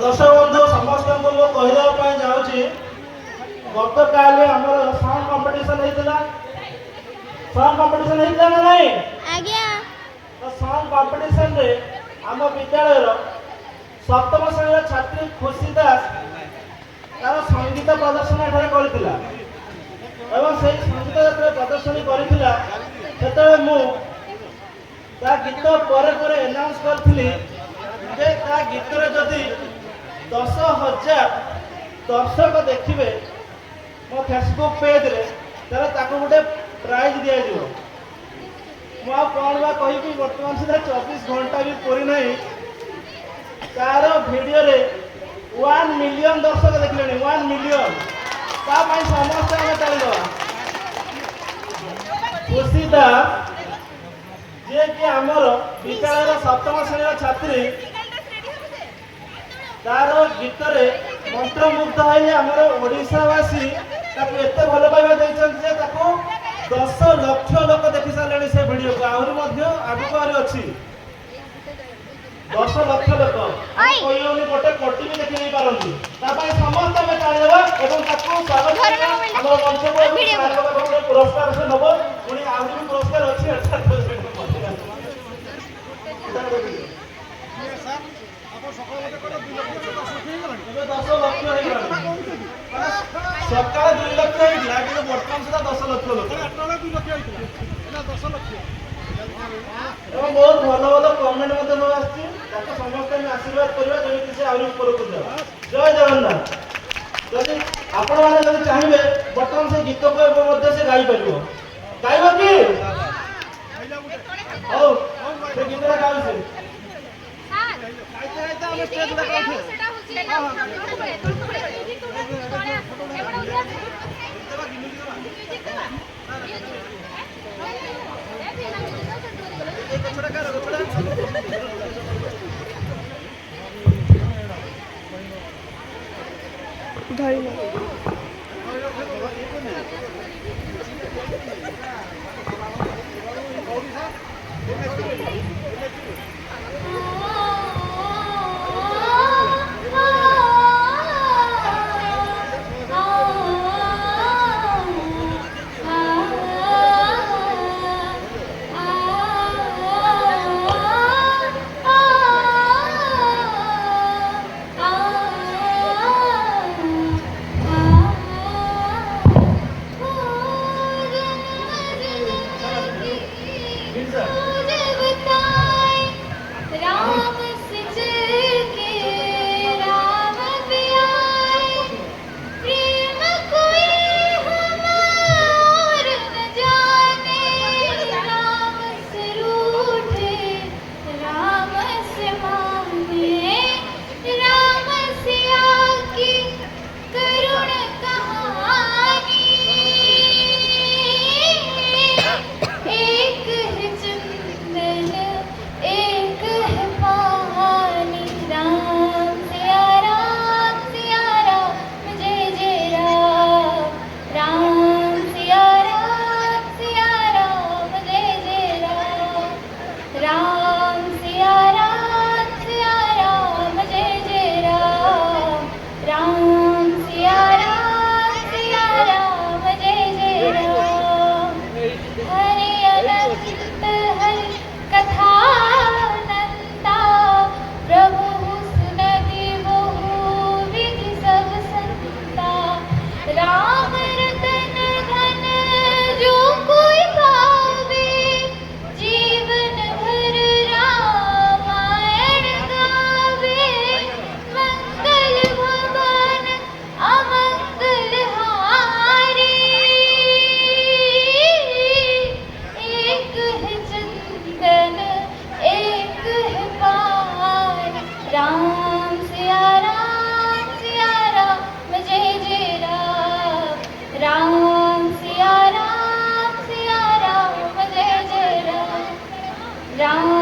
दर्शक बंधु समस्त कहवाई जाऊँगी गत काल आम सॉन्ग कंपटीशन होता सॉन्ग कंपटीशन होता ना नहीं तो सॉन्ग कंपटीशन रे आम विद्यालय सप्तम श्रेणी छात्री खुशी दास तार संगीत प्रदर्शन एठारे करथिला एवं से संगीत प्रदर्शन करथिला मु गीत पर एनाउंस करी गीत जदि 10,000 दर्शक देखिए मो फेसबुक पेज रे ताको गोटे प्राइज दि जाव कौन बा कहि बर्तमान सुधा 24 घंटा भी पूरी नहीं तार वीडियो रे 1 मिलियन दर्शक देखले 1 मिलियन समस्त आम चलवा खुशी दा जे कि आमर विद्यालय सप्तम श्रेणी छात्री तार गीत रे मंत्रमुग्ध है आमर ओडिशावासी एत भल पाइबा देते 10 लाख लोक देखी सारे से वीडियो को आहरी आगक अच्छी 10 लाख लोक कही गोटे कोटी भी देखी नहीं पारती समस्त आम चाहवा स्वागत मंच को पुरस्कार से नब पुणी आहरी भी पुरस्कार अच्छी सकाल 2 लाख होता कि बर्तमान सुधा 10 लाख लोग बहुत भल भल कमेंट सब आसमस्त आशीर्वाद करवा जमी से आहरी ऊपर जाओ जय जगन्नाथ जदि आपण मैंने चाहिए बर्तमान से गीत को से गाई पार गाइब कि से गीत गाँव राम